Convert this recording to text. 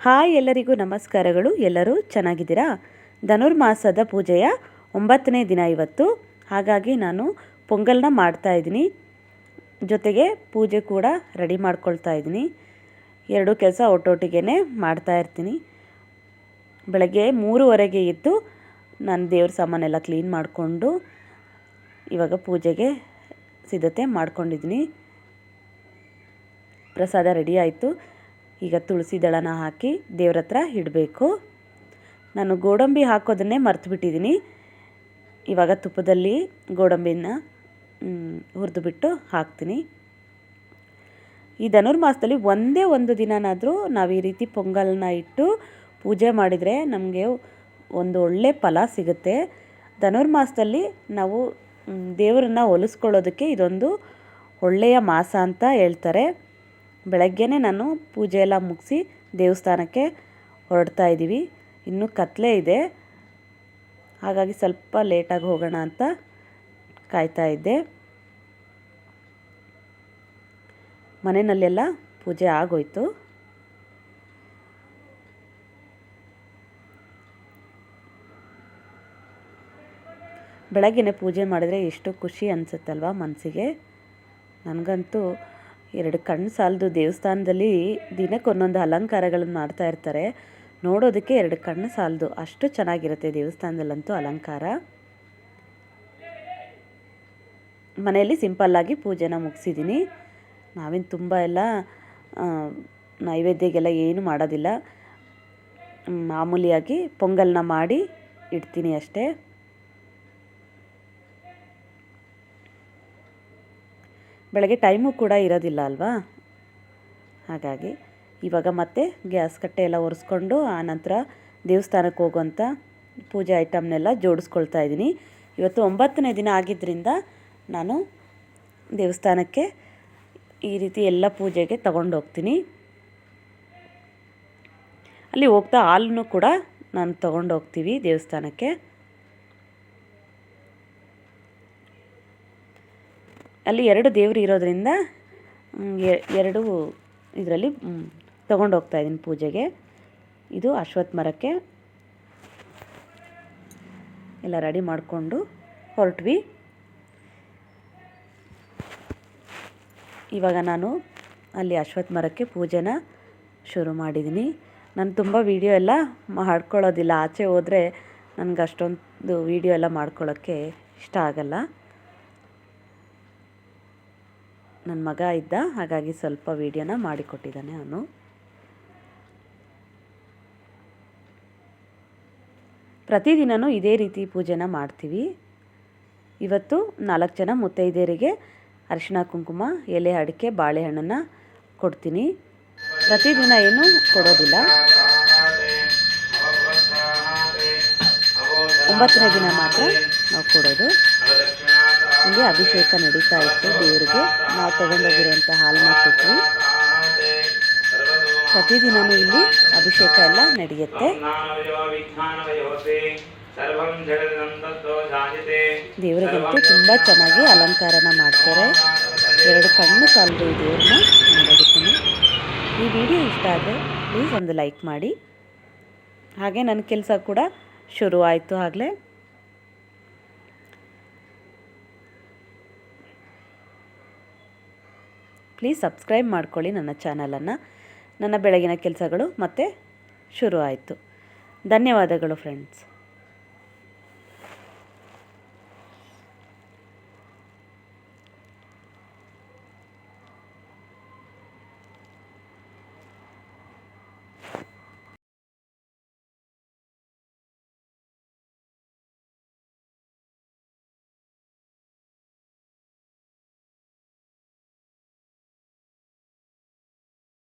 Hi, ಎಲ್ಲರಿಗೂ ನಮಸ್ಕಾರಗಳು. ಎಲ್ಲರೂ ಚೆನ್ನಾಗಿದ್ದೀರಾ? ಧನುರ್ಮಾಸದ ಪೂಜೆಯ 9ನೇ ದಿನ ಇವತ್ತು. ಹಾಗಾಗಿ ನಾನು ಪೊಂಗಲ್ನ ಮಾಡ್ತಾಯಿದ್ದೀನಿ, ಜೊತೆಗೆ ಪೂಜೆ ಕೂಡ ರೆಡಿ ಮಾಡ್ಕೊಳ್ತಾ ಇದ್ದೀನಿ. ಎರಡೂ ಕೆಲಸ ಒಟ್ಟೊಟ್ಟಿಗೆ ಮಾಡ್ತಾಯಿರ್ತೀನಿ. ಬೆಳಗ್ಗೆ 3:30ಗೆ ಎದ್ದು ನಾನು ದೇವ್ರ ಸಾಮಾನೆಲ್ಲ ಕ್ಲೀನ್ ಮಾಡಿಕೊಂಡು ಇವಾಗ ಪೂಜೆಗೆ ಸಿದ್ಧತೆ ಮಾಡ್ಕೊಂಡಿದ್ದೀನಿ. ಪ್ರಸಾದ ರೆಡಿ ಆಯಿತು. ಈಗ ತುಳಸಿ ದಳನ ಹಾಕಿ ದೇವ್ರ ಹತ್ರ ಇಡಬೇಕು. ನಾನು ಗೋಡಂಬಿ ಹಾಕೋದನ್ನೇ ಮರ್ತುಬಿಟ್ಟಿದ್ದೀನಿ. ಇವಾಗ ತುಪ್ಪದಲ್ಲಿ ಗೋಡಂಬಿನ ಹುರಿದುಬಿಟ್ಟು ಹಾಕ್ತೀನಿ. ಈ ಧನುರ್ಮಾಸದಲ್ಲಿ ಒಂದೇ ಒಂದು ದಿನನಾದರೂ ನಾವು ಈ ರೀತಿ ಪೊಂಗಲ್ನ ಇಟ್ಟು ಪೂಜೆ ಮಾಡಿದರೆ ನಮಗೆ ಒಂದು ಒಳ್ಳೆ ಫಲ ಸಿಗುತ್ತೆ. ಧನುರ್ಮಾಸದಲ್ಲಿ ನಾವು ದೇವರನ್ನ ಒಲಿಸ್ಕೊಳ್ಳೋದಕ್ಕೆ ಇದೊಂದು ಒಳ್ಳೆಯ ಮಾಸ ಅಂತ ಹೇಳ್ತಾರೆ. ಬೆಳಗ್ಗೆನೇ ನಾನು ಪೂಜೆ ಎಲ್ಲ ಮುಗಿಸಿ ದೇವಸ್ಥಾನಕ್ಕೆ ಹೊರಡ್ತಾ ಇದ್ದೀವಿ. ಇನ್ನೂ ಕತ್ತಲೆ ಇದೆ, ಹಾಗಾಗಿ ಸ್ವಲ್ಪ ಲೇಟಾಗಿ ಹೋಗೋಣ ಅಂತ ಕಾಯ್ತಾ ಇದ್ದೆ. ಮನೆಯಲ್ಲೆಲ್ಲ ಪೂಜೆ ಆಗೋಯ್ತು. ಬೆಳಗ್ಗೆನೇ ಪೂಜೆ ಮಾಡಿದರೆ ಎಷ್ಟು ಖುಷಿ ಅನಿಸುತ್ತಲ್ವ ಮನಸ್ಸಿಗೆ. ನನಗಂತೂ ಎರಡು ಕಣ್ಣು ಸಾಲದು. ದೇವಸ್ಥಾನದಲ್ಲಿ ದಿನಕ್ಕೊಂದೊಂದು ಅಲಂಕಾರಗಳನ್ನು ಮಾಡ್ತಾ ಇರ್ತಾರೆ, ನೋಡೋದಕ್ಕೆ ಎರಡು ಕಣ್ಣು ಸಾಲದು, ಅಷ್ಟು ಚೆನ್ನಾಗಿರುತ್ತೆ ದೇವಸ್ಥಾನದಲ್ಲಂತೂ ಅಲಂಕಾರ. ಮನೆಯಲ್ಲಿ ಸಿಂಪಲ್ಲಾಗಿ ಪೂಜೆನ ಮುಗಿಸಿದ್ದೀನಿ. ನಾವೇನು ತುಂಬ ಎಲ್ಲ ನೈವೇದ್ಯಗೆಲ್ಲ ಏನು ಮಾಡೋದಿಲ್ಲ, ಮಾಮೂಲಿಯಾಗಿ ಪೊಂಗಲ್ನ ಮಾಡಿ ಇಡ್ತೀನಿ ಅಷ್ಟೇ. ಬೆಳಗ್ಗೆ ಟೈಮು ಕೂಡ ಇರೋದಿಲ್ಲ ಅಲ್ವಾ, ಹಾಗಾಗಿ ಇವಾಗ ಮತ್ತೆ ಗ್ಯಾಸ್ ಕಟ್ಟೆ ಎಲ್ಲ ಒರೆಸ್ಕೊಂಡು ಆನಂತರ ದೇವಸ್ಥಾನಕ್ಕೆ ಹೋಗುವಂಥ ಪೂಜೆ ಐಟಮ್ನೆಲ್ಲ ಜೋಡಿಸ್ಕೊಳ್ತಾ ಇದ್ದೀನಿ. ಇವತ್ತು 9ನೇ ದಿನ ಆಗಿದ್ದರಿಂದ ನಾನು ದೇವಸ್ಥಾನಕ್ಕೆ ಈ ರೀತಿ ಎಲ್ಲ ಪೂಜೆಗೆ ತಗೊಂಡೋಗ್ತೀನಿ. ಅಲ್ಲಿ ಹೋಗ್ತಾ ಹಾಲನ್ನು ಕೂಡ ನಾನು ತಗೊಂಡೋಗ್ತೀವಿ ದೇವಸ್ಥಾನಕ್ಕೆ. ಅಲ್ಲಿ 2 ದೇವರು ಇರೋದ್ರಿಂದ 2 ಇದರಲ್ಲಿ ತೊಗೊಂಡೋಗ್ತಾ ಇದ್ದೀನಿ ಪೂಜೆಗೆ. ಇದು ಅಶ್ವತ್ಥ ಮರಕ್ಕೆ ಎಲ್ಲ ರೆಡಿ ಮಾಡಿಕೊಂಡು ಹೊರಟ್ವಿ. ಇವಾಗ ನಾನು ಅಲ್ಲಿ ಅಶ್ವತ್ಥ ಮರಕ್ಕೆ ಪೂಜೆನ ಶುರು ಮಾಡಿದ್ದೀನಿ. ನಾನು ತುಂಬ ವೀಡಿಯೋ ಎಲ್ಲ ಮಾಡ್ಕೊಳ್ಳೋದಿಲ್ಲ, ಆಚೆ ಹೋದರೆ ನನಗೆ ಅಷ್ಟೊಂದು ವೀಡಿಯೋ ಎಲ್ಲ ಮಾಡ್ಕೊಳ್ಳೋಕ್ಕೆ ಇಷ್ಟ ಆಗಲ್ಲ. ನನ್ನ ಮಗ ಇದ್ದ, ಹಾಗಾಗಿ ಸ್ವಲ್ಪ ವೀಡಿಯೋನ ಮಾಡಿಕೊಟ್ಟಿದ್ದಾನೆ ಅವನು. ಪ್ರತಿದಿನವೂ ಇದೇ ರೀತಿ ಪೂಜೆನ ಮಾಡ್ತೀವಿ. ಇವತ್ತು 4 ಜನ ಮುತ್ತೈದೆಯರಿಗೆ ಅರಿಶಿಣ ಕುಂಕುಮ, ಎಲೆ, ಅಡಿಕೆ, ಬಾಳೆಹಣ್ಣನ್ನು ಕೊಡ್ತೀನಿ. ಪ್ರತಿದಿನ ಏನೂ ಕೊಡೋದಿಲ್ಲ. 9ನೇ ದಿನ ಮಾತ್ರ ನಾವು ಕೊಡೋದು. ಇಲ್ಲಿ ಅಭಿಷೇಕ ನಡೀತಾ ಇತ್ತು ದೇವರಿಗೆ. ನಾವು ತೊಗೊಂಡೋಗಿರುವಂಥ ಹಾಲನ್ನ ಕೊಟ್ವಿ. ಪ್ರತಿದಿನವೂ ಇಲ್ಲಿ ಅಭಿಷೇಕ ಎಲ್ಲ ನಡೆಯುತ್ತೆ. ದೇವರಿಗಂತೂ ತುಂಬ ಚೆನ್ನಾಗಿ ಅಲಂಕಾರನ ಮಾಡ್ತಾರೆ. 2 ಕಣ್ಣು ಸಾಲದು ಈ ದೇವ್ರನ್ನ ನೋಡೋದಕ್ಕೂ. ಈ ವಿಡಿಯೋ ಇಷ್ಟ ಆದರೆ ಪ್ಲೀಸ್ ಒಂದು ಲೈಕ್ ಮಾಡಿ. ಹಾಗೆ ನನ್ನ ಕೆಲಸ ಕೂಡ ಶುರು ಆಯಿತು ಆಗಲೇ. ಪ್ಲೀಸ್ ಸಬ್ಸ್ಕ್ರೈಬ್ ಮಾಡ್ಕೊಳ್ಳಿ ನನ್ನ ಚಾನಲನ್ನು. ನನ್ನ ಬೆಳಗಿನ ಕೆಲಸಗಳು ಮತ್ತೆ ಶುರು ಆಯಿತು. ಧನ್ಯವಾದಗಳು ಫ್ರೆಂಡ್ಸ್.